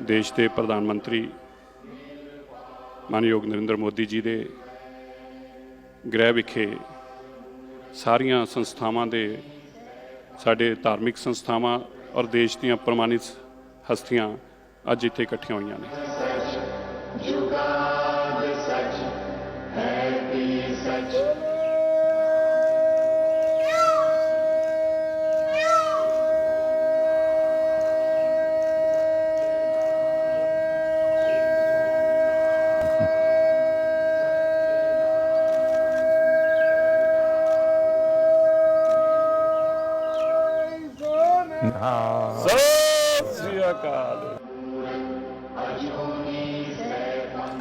देश के प्रधानमंत्री मानयोग नरेंद्र मोदी जी के गृह विखे सारिया संस्थावां दे साडे धार्मिक संस्थावां और देश दीयां प्रमाणित हस्तियां अज इत्थे इकट्ठियां होईयां ने।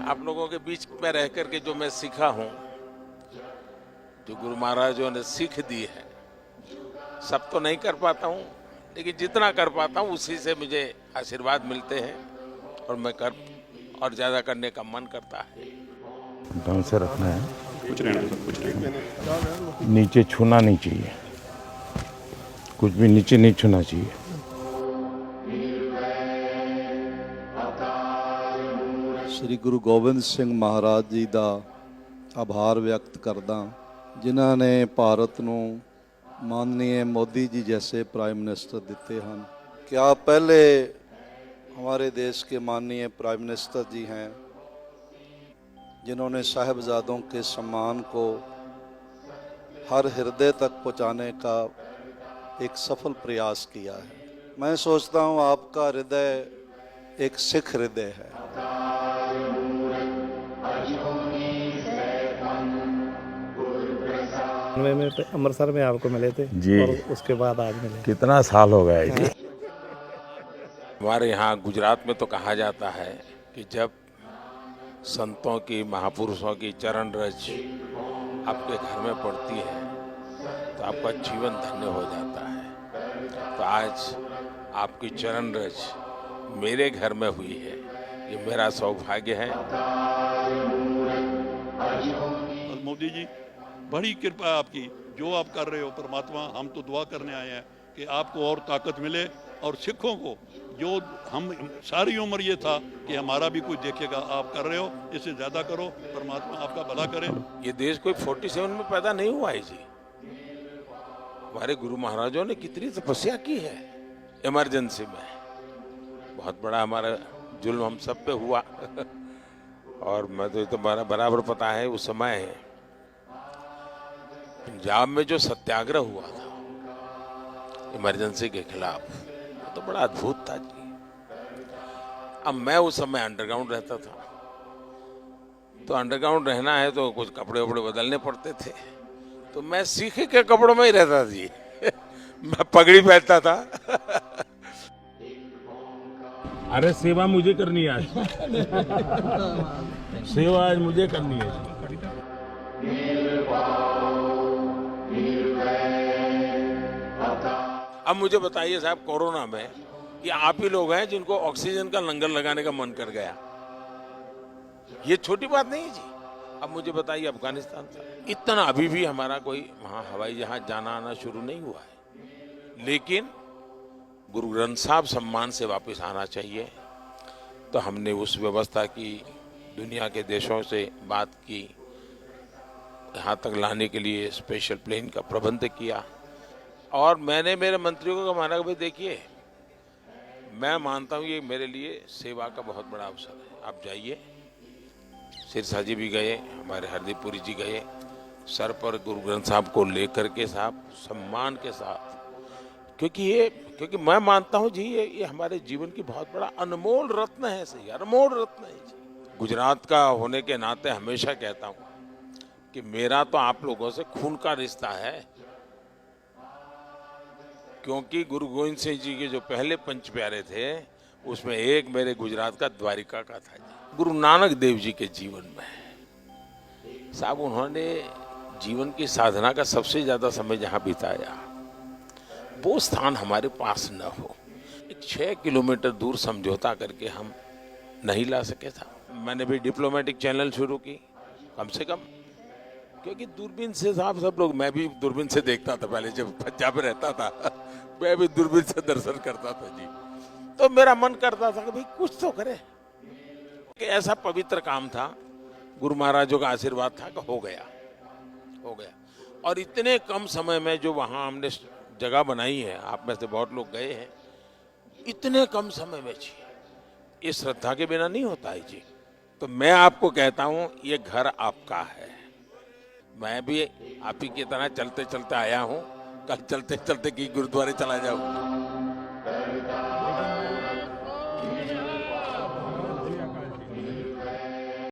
आप लोगों के बीच में रह करके जो मैं सीखा हूं, जो गुरु महाराजों ने सीख दी है, सब तो नहीं कर पाता हूं, लेकिन जितना कर पाता हूं उसी से मुझे आशीर्वाद मिलते हैं और मैं और ज्यादा करने का मन करता है। ढंग से रखना है, कुछ रहना नीचे छूना नहीं चाहिए, कुछ भी नीचे नहीं छूना चाहिए। श्री गुरु गोबिंद सिंह महाराज जी का आभार व्यक्त करदा, जिन्हों ने भारत को माननीय मोदी जी जैसे प्राइम मिनिस्टर दिते हैं। क्या पहले हमारे देश के माननीय प्राइम मिनिस्टर जी हैं जिन्होंने साहिबजादों के सम्मान को हर हृदय तक पहुंचाने का एक सफल प्रयास किया है। मैं सोचता हूं आपका हृदय एक सिख हृदय है। में अमृतसर में आपको मिले थे जी, और उसके बाद आज मिले। कितना साल हो गया जी। हमारे यहाँ गुजरात में तो कहा जाता है कि जब संतों की, महापुरुषों की चरण रज आपके घर में पड़ती है तो आपका जीवन धन्य हो जाता है। तो आज आपकी चरण रज मेरे घर में हुई है, ये मेरा सौभाग्य है। और मोदी जी, बड़ी कृपा है आपकी, जो आप कर रहे हो। परमात्मा, हम तो दुआ करने आए हैं कि आपको और ताकत मिले, और सिखों को जो हम सारी उम्र ये था कि हमारा भी कुछ देखेगा, आप कर रहे हो, इससे ज़्यादा करो। परमात्मा आपका भला करे। ये देश कोई 47 में पैदा नहीं हुआ है जी। हमारे गुरु महाराजों ने कितनी तपस्या की है इमरजेंसी में। बहुत बड़ा हमारा जुल्म हम सब पे हुआ और मैं तो ये तो बराबर पता है, उस समय पंजाब में जो सत्याग्रह हुआ था इमरजेंसी के खिलाफ, तो बड़ा अद्भुत था जी। अब मैं उस समय अंडरग्राउंड रहता था, तो अंडरग्राउंड रहना है तो कुछ कपड़े वपड़े बदलने पड़ते थे, तो मैं सीखे के कपड़ों में ही रहता जी मैं पगड़ी पहनता था अरे सेवा मुझे करनी है आज सेवा आज मुझे करनी है। अब मुझे बताइए साहब, कोरोना में ये आप ही लोग हैं जिनको ऑक्सीजन का लंगर लगाने का मन कर गया। ये छोटी बात नहीं है जी। अब मुझे बताइए, अफगानिस्तान था, इतना अभी भी हमारा कोई वहां हवाई जहाज जाना आना शुरू नहीं हुआ है, लेकिन गुरु ग्रंथ साहब सम्मान से वापस आना चाहिए। तो हमने उस व्यवस्था की, दुनिया के देशों से बात की, यहाँ तक लाने के लिए स्पेशल प्लेन का प्रबंध किया। और मैंने मेरे मंत्रियों को माना कि भाई देखिए, मैं मानता हूँ ये मेरे लिए सेवा का बहुत बड़ा अवसर है, आप जाइए। सिरसा जी भी गए, हमारे हरदीप पुरी जी गए, सर पर गुरु ग्रंथ साहब को लेकर के साहब सम्मान के साथ, क्योंकि मैं मानता हूँ जी ये हमारे जीवन की बहुत बड़ा अनमोल रत्न है। सही, अनमोल रत्न है जी। गुजरात का होने के नाते हमेशा कहता हूँ कि मेरा तो आप लोगों से खून का रिश्ता है, क्योंकि गुरु गोविंद सिंह जी के जो पहले पंच प्यारे थे उसमें एक मेरे गुजरात का द्वारिका का था जी। गुरु नानक देव जी के जीवन में साहब, उन्होंने जीवन की साधना का सबसे ज्यादा समय जहां बिताया, वो स्थान हमारे पास न हो। एक 6 किलोमीटर दूर समझौता करके हम नहीं ला सके था। मैंने भी डिप्लोमेटिक चैनल शुरू की, कम से कम क्योंकि दूरबीन से साहब सब लोग, मैं भी दूरबीन से देखता था पहले जब पंजाब में रहता था मैं भी दूरबीन से दर्शन करता था जी। तो मेरा मन करता था कि भाई कुछ तो करे, कि ऐसा पवित्र काम था, गुरु महाराजों का आशीर्वाद था कि हो गया। और इतने कम समय में जो वहाँ हमने जगह बनाई है, आप में से बहुत लोग गए हैं, इतने कम समय में जी, ये श्रद्धा के बिना नहीं होता है जी। तो मैं आपको कहता हूँ ये घर आपका है। मैं भी आप ही की तरह चलते चलते आया हूँ, कल चलते चलते की गुरुद्वारे चला जाऊँ।